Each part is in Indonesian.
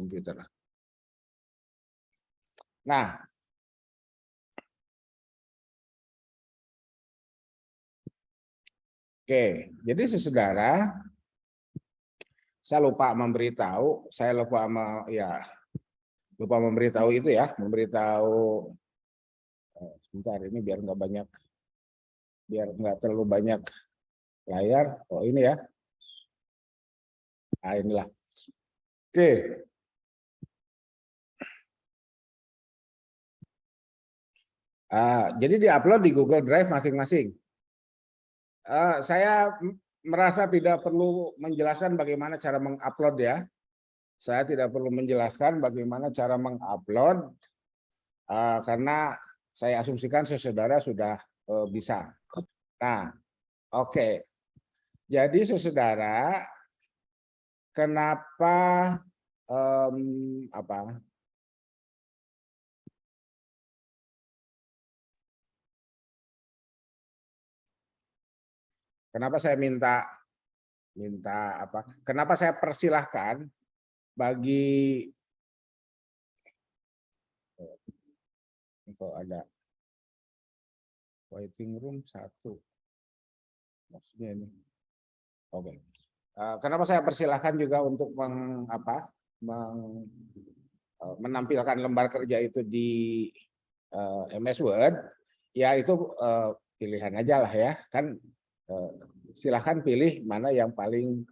komputer. Nah, oke, jadi saudara, saya lupa memberitahu, lupa memberitahu itu ya, memberitahu. Sebentar, ini biar nggak terlalu banyak layar. Oh ini ya, nah inilah. Oke. Jadi diupload di Google Drive masing-masing. Saya merasa tidak perlu menjelaskan bagaimana cara mengupload ya. Saya tidak perlu menjelaskan bagaimana cara mengupload karena saya asumsikan saudara sudah bisa. Nah, oke. Jadi saudara, kenapa kenapa saya minta apa? Kenapa saya persilahkan bagi kalau ada waiting room 1. Maksudnya ini. Oke. Kenapa saya persilahkan juga untuk menampilkan lembar kerja itu di MS Word, ya itu pilihan aja lah ya, kan silahkan pilih mana yang paling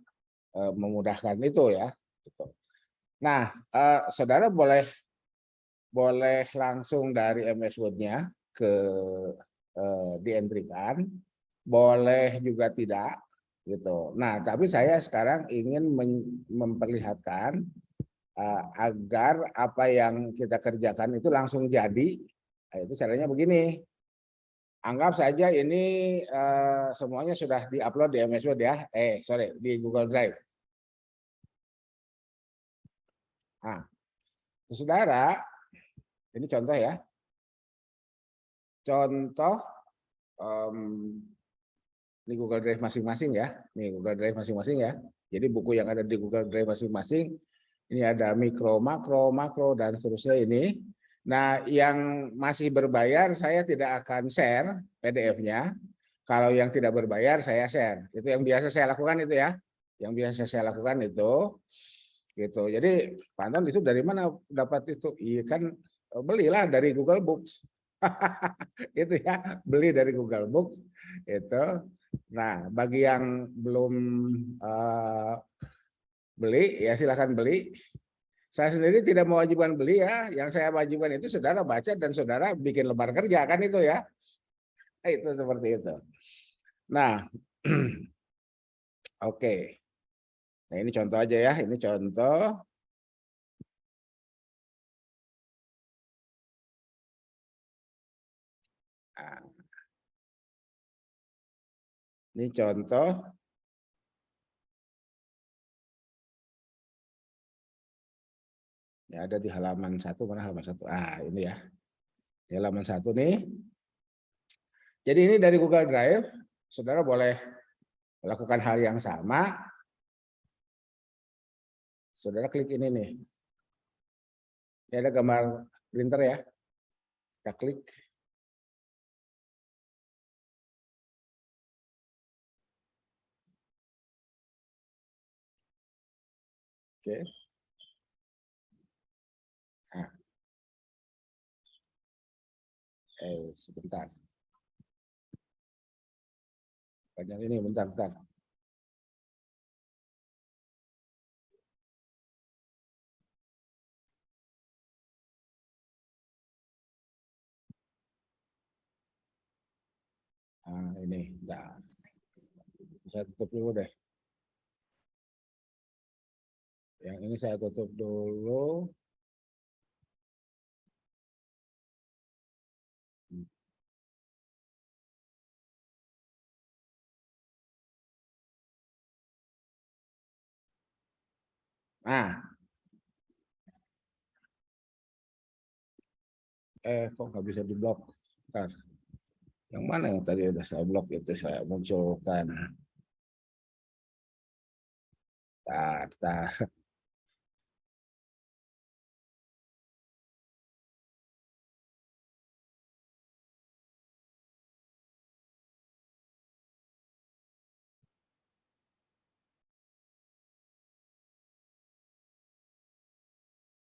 memudahkan itu ya. Nah, saudara boleh langsung dari MS Word-nya ke dientrikan, boleh juga tidak gitu. Nah, tapi saya sekarang ingin memperlihatkan agar apa yang kita kerjakan itu langsung jadi. Nah, itu caranya begini. Anggap saja ini semuanya sudah diupload di MS Word ya. Di Google Drive. Nah, saudara, ini contoh ya. Contoh ini Google Drive masing-masing ya. Ini Google Drive masing-masing ya. Jadi buku yang ada di Google Drive masing-masing. Ini ada mikro, makro, dan seterusnya ini. Nah, yang masih berbayar saya tidak akan share PDF-nya. Kalau yang tidak berbayar saya share. Itu yang biasa saya lakukan itu ya. Yang biasa saya lakukan itu gitu. Jadi, Pak Anton itu dari mana dapat itu? Iya kan belilah dari Google Books. Itu ya, beli dari Google Books itu. Nah, bagi yang belum beli ya silakan beli. Saya sendiri tidak mewajibkan beli ya. Yang saya wajibkan itu saudara baca dan saudara bikin lembar kerja kan itu ya. Itu seperti itu. Nah, oke. Nah, ini contoh aja ya. Ini contoh. Nah, ini contoh. Ya, ada di halaman 1, mana halaman 1? Ini ya. Di halaman 1 nih. Jadi ini dari Google Drive. Saudara boleh melakukan hal yang sama. Saudara klik ini nih. Ini ada gambar printer ya. Kita klik. Oke. Nah. Sebentar. Banyak ini, bentar. Ini, enggak. Saya tutup dulu deh. Yang ini saya tutup dulu. Nah, kok nggak bisa diblok? Bentar. Yang mana yang tadi udah saya blok itu saya munculkan. Bentar.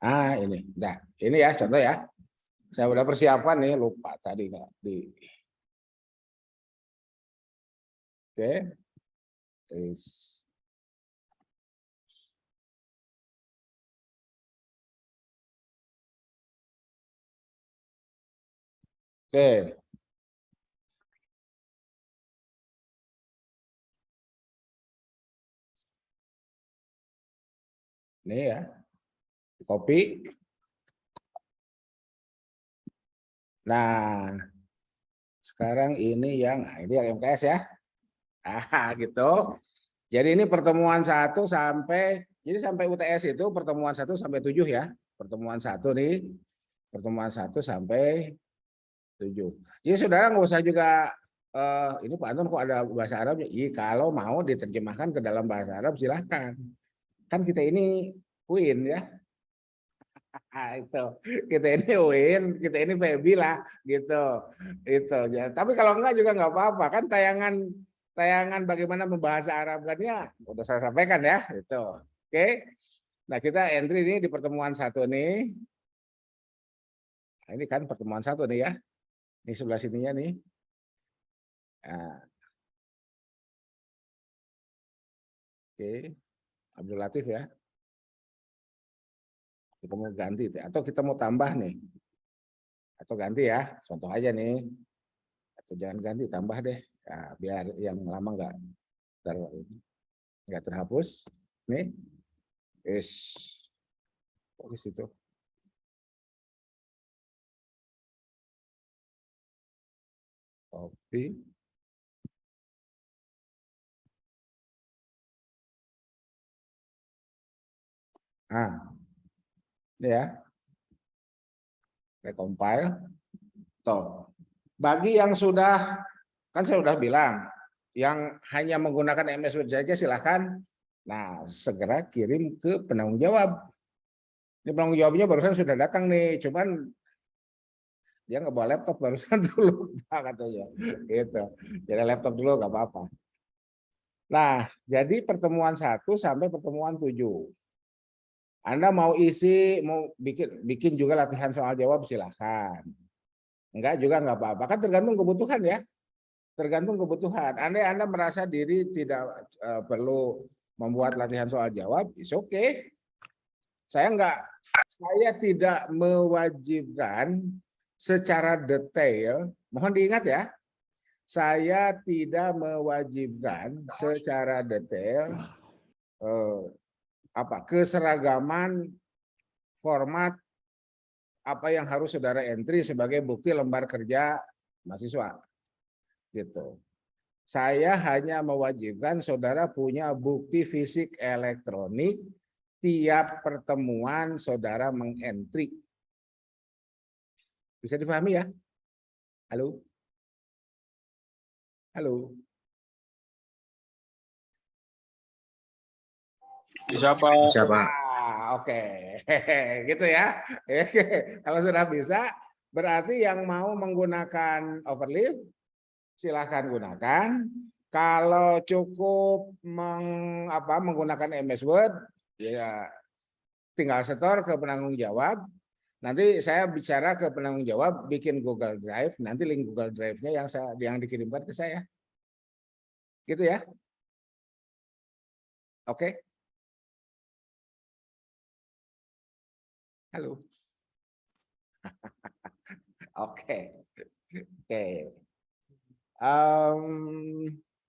Ini. Nah, ini ya contoh ya. Saya udah persiapan nih, lupa tadi nggak di. Oke. Oke. Ini ya. Copy. Nah, sekarang ini yang MKS ya. Gitu. Jadi ini pertemuan 1 sampai UTS itu pertemuan 1 sampai 7 ya. Pertemuan 1 nih. Pertemuan 1 sampai 7. Jadi saudara nggak usah juga ini Pak Anton kok ada bahasa Arabnya. Iya, kalau mau diterjemahkan ke dalam bahasa Arab silahkan. Kan kita ini UIN ya. Itu kita ini UIN, kita ini Febi lah gitu. Itu ya. Tapi kalau enggak juga nggak apa-apa. Kan tayangan bagaimana membahasa Arabkannya udah saya sampaikan ya. Itu. Oke. Nah, kita entry ini di pertemuan 1 nih. Nah, ini kan pertemuan 1 nih ya. Ini sebelah sininya nih. Nah, oke. Abdul Latif ya. Kita mau ganti atau kita mau tambah nih. Atau ganti ya. Contoh aja nih. Atau jangan ganti, tambah deh. Nah, biar yang lama nggak terhapus. Nih. Di situ. Copy. Nah, ini ya. Recompile. Toh. Bagi yang sudah, kan saya sudah bilang, yang hanya menggunakan MS Word saja silahkan. Nah, segera kirim ke penanggung jawab. Ini penanggung jawabnya barusan sudah datang nih, cuman dia nggak bawa laptop barusan dulu Pak katanya. Gitu. Jadi laptop dulu nggak apa-apa. Nah, jadi pertemuan 1 sampai pertemuan 7. Anda mau bikin juga latihan soal jawab silahkan. Enggak juga nggak apa-apa. Kan tergantung kebutuhan ya. Tergantung kebutuhan. Anda merasa diri tidak perlu membuat latihan soal jawab, is okay. Saya tidak mewajibkan secara detail. Mohon diingat ya, saya tidak mewajibkan secara detail keseragaman format apa yang harus saudara entry sebagai bukti lembar kerja mahasiswa. Gitu. Saya hanya mewajibkan saudara punya bukti fisik elektronik tiap pertemuan saudara mengentry. Bisa dipahami ya? Halo? Halo? Bisa Pak. Bisa Pak. Oke. Gitu ya. Kalau sudah bisa, berarti yang mau menggunakan overleaf silahkan gunakan. Kalau cukup menggunakan MS Word, ya tinggal setor ke penanggung jawab. Nanti saya bicara ke penanggung jawab, bikin Google Drive, nanti link Google Drive-nya yang dikirimkan ke saya. Gitu ya. Oke. Halo. Oke. Oke.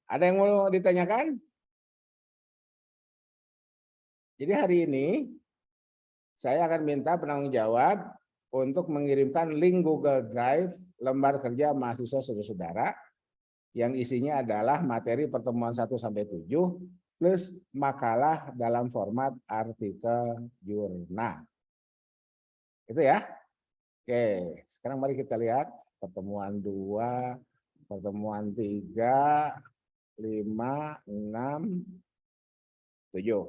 Ada yang mau ditanyakan? Jadi hari ini saya akan minta penanggung jawab untuk mengirimkan link Google Drive lembar kerja mahasiswa saudara-saudara yang isinya adalah materi pertemuan 1 sampai 7 plus makalah dalam format artikel jurnal. Itu ya. Oke, sekarang mari kita lihat pertemuan 2, pertemuan 3, 5, 6, 7.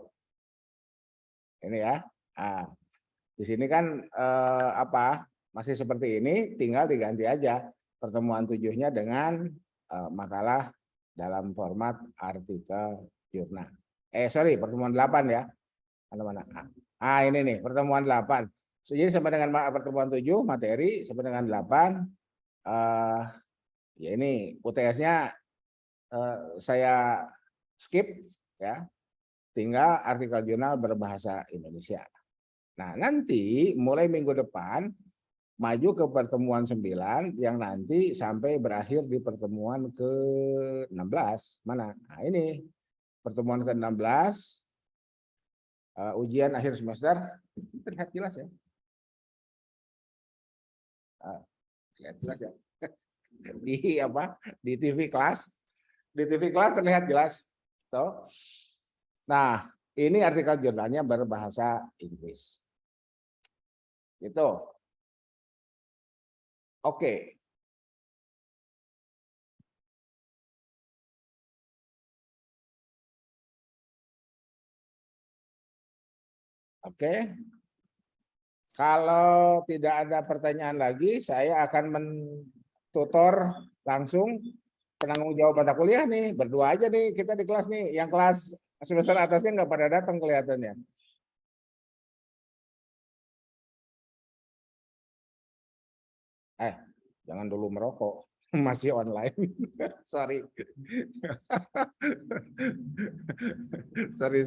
Ini ya. Nah, di sini kan masih seperti ini, tinggal diganti aja pertemuan 7-nya dengan makalah dalam format artikel jurnal. Sorry, pertemuan 8 ya. Mana-mana. ini nih pertemuan 8. Jadi sampai dengan pertemuan 7 materi, sampai dengan 8 ya ini UTS-nya saya skip ya. Tinggal artikel jurnal berbahasa Indonesia. Nah, nanti mulai minggu depan maju ke pertemuan 9 yang nanti sampai berakhir di pertemuan ke-16. Mana? Nah, ini pertemuan ke-16 ujian akhir semester terlihat jelas ya. Terlihat jelas ya. Di apa? Di TV kelas. Di TV kelas terlihat jelas. Tuh. Nah, ini artikel jurnalnya berbahasa Inggris. Itu. Oke. Oke. Kalau tidak ada pertanyaan lagi, saya akan mentutor langsung penanggung jawab mata kuliah nih. Berdua aja nih kita di kelas nih. Yang kelas semester atasnya nggak pada datang kelihatannya. Jangan dulu merokok. Masih online. Sorry. sorry.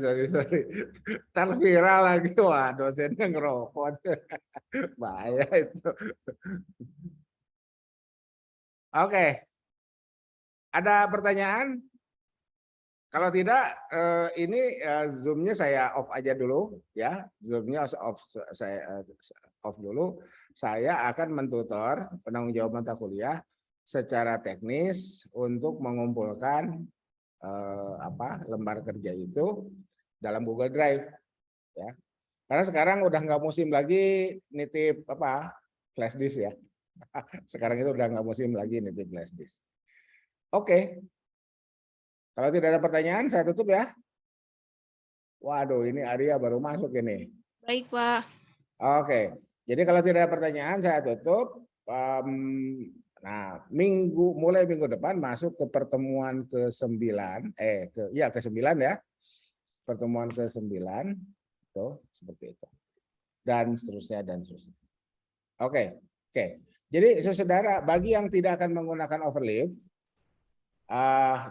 Ntar viral lagi. Wah, dosennya ngerokok. Bahaya itu. Oke. Ada pertanyaan? Kalau tidak, ini Zoom-nya saya off aja dulu, ya. Zoom-nya off, saya off dulu. Saya akan mentutor penanggung jawab mata kuliah secara teknis untuk mengumpulkan lembar kerja itu dalam Google Drive, ya. Karena sekarang udah nggak musim lagi nitip flash disk ya. Sekarang itu udah nggak musim lagi nitip flash disk. Oke. Kalau tidak ada pertanyaan, saya tutup ya. Waduh, ini Arya baru masuk ini. Baik, Pak. Oke, jadi kalau tidak ada pertanyaan, saya tutup. Nah, mulai minggu depan masuk ke pertemuan ke-9, ke-9 ya. Pertemuan ke-9, tuh seperti itu. Dan seterusnya. Oke. Jadi saudara, bagi yang tidak akan menggunakan overlay,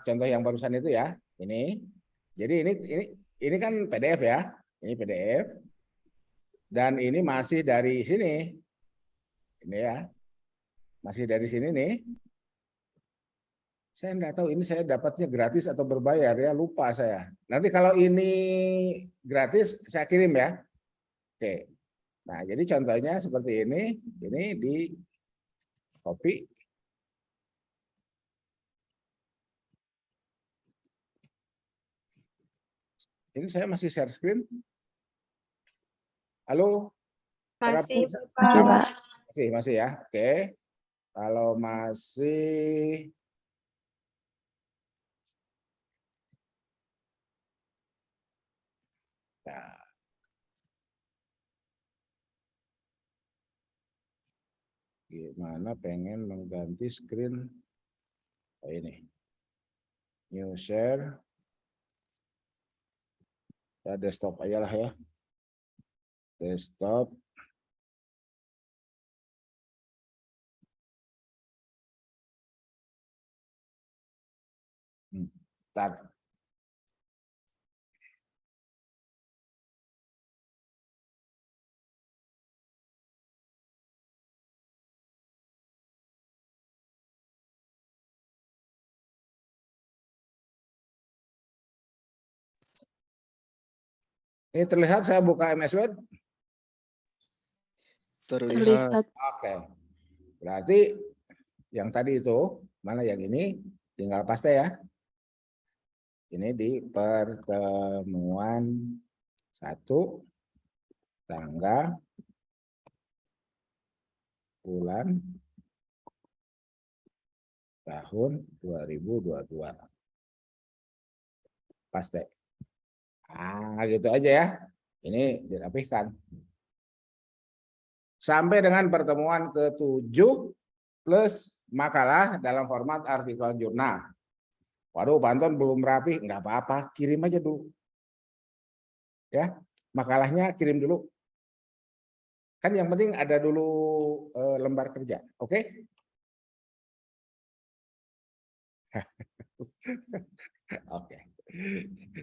contoh yang barusan itu ya, ini. Jadi ini kan PDF ya, ini PDF, dan ini masih dari sini, ini ya, masih dari sini nih. Saya nggak tahu ini saya dapatnya gratis atau berbayar ya, lupa saya. Nanti kalau ini gratis saya kirim ya. Oke. Nah jadi contohnya seperti ini di copy. Ini saya masih share screen. Halo? Masih, Pak. Masih ya. Oke. Kalau masih nah. Gimana pengen mengganti screen ini. New share. Ya, desktop aja lah ya. Desktop. Start. Ini terlihat saya buka MS Word? Terlihat. Oke. Berarti yang tadi itu, mana yang ini, tinggal paste ya. Ini di pertemuan 1, tanggal, bulan, tahun 2022. Paste. Gitu aja ya. Ini dirapihkan. Sampai dengan pertemuan ke-7 plus makalah dalam format artikel jurnal. Waduh, Pak Anton belum rapi, nggak apa-apa, kirim aja dulu. Ya, Makalahnya kirim dulu. Kan yang penting ada dulu lembar kerja. Oke? Oke.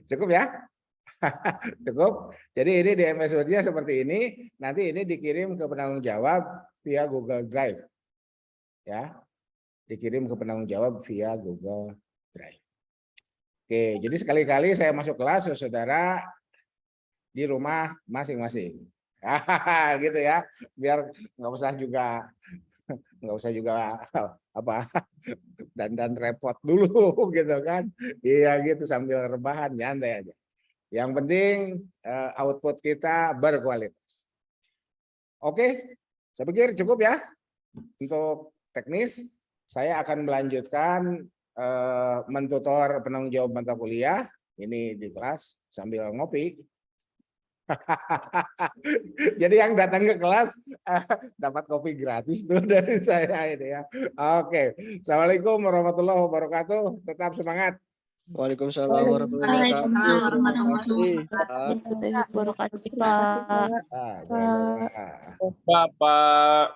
Cukup ya? Cukup. Jadi ini di MS Word-nya seperti ini. Nanti ini dikirim ke penanggung jawab via Google Drive. Ya. Dikirim ke penanggung jawab via Google Drive. Oke, jadi sekali-kali saya masuk kelas, saudara di rumah masing-masing. Gitu ya. Biar nggak usah juga apa dan repot dulu gitu kan. Iya gitu sambil rebahan nyantai aja. Yang penting output kita berkualitas. Oke, saya pikir cukup ya untuk teknis. Saya akan melanjutkan mentutor penanggung jawab mata kuliah ini di kelas sambil ngopi. Jadi yang datang ke kelas dapat kopi gratis tuh dari saya ini ya. Oke, assalamualaikum warahmatullahi wabarakatuh. Tetap semangat. Waalaikumsalam warahmatullahi wabarakatuh. Terima kasih, Pak. Wabarakatuh, Pak. Sama-sama. Bapak.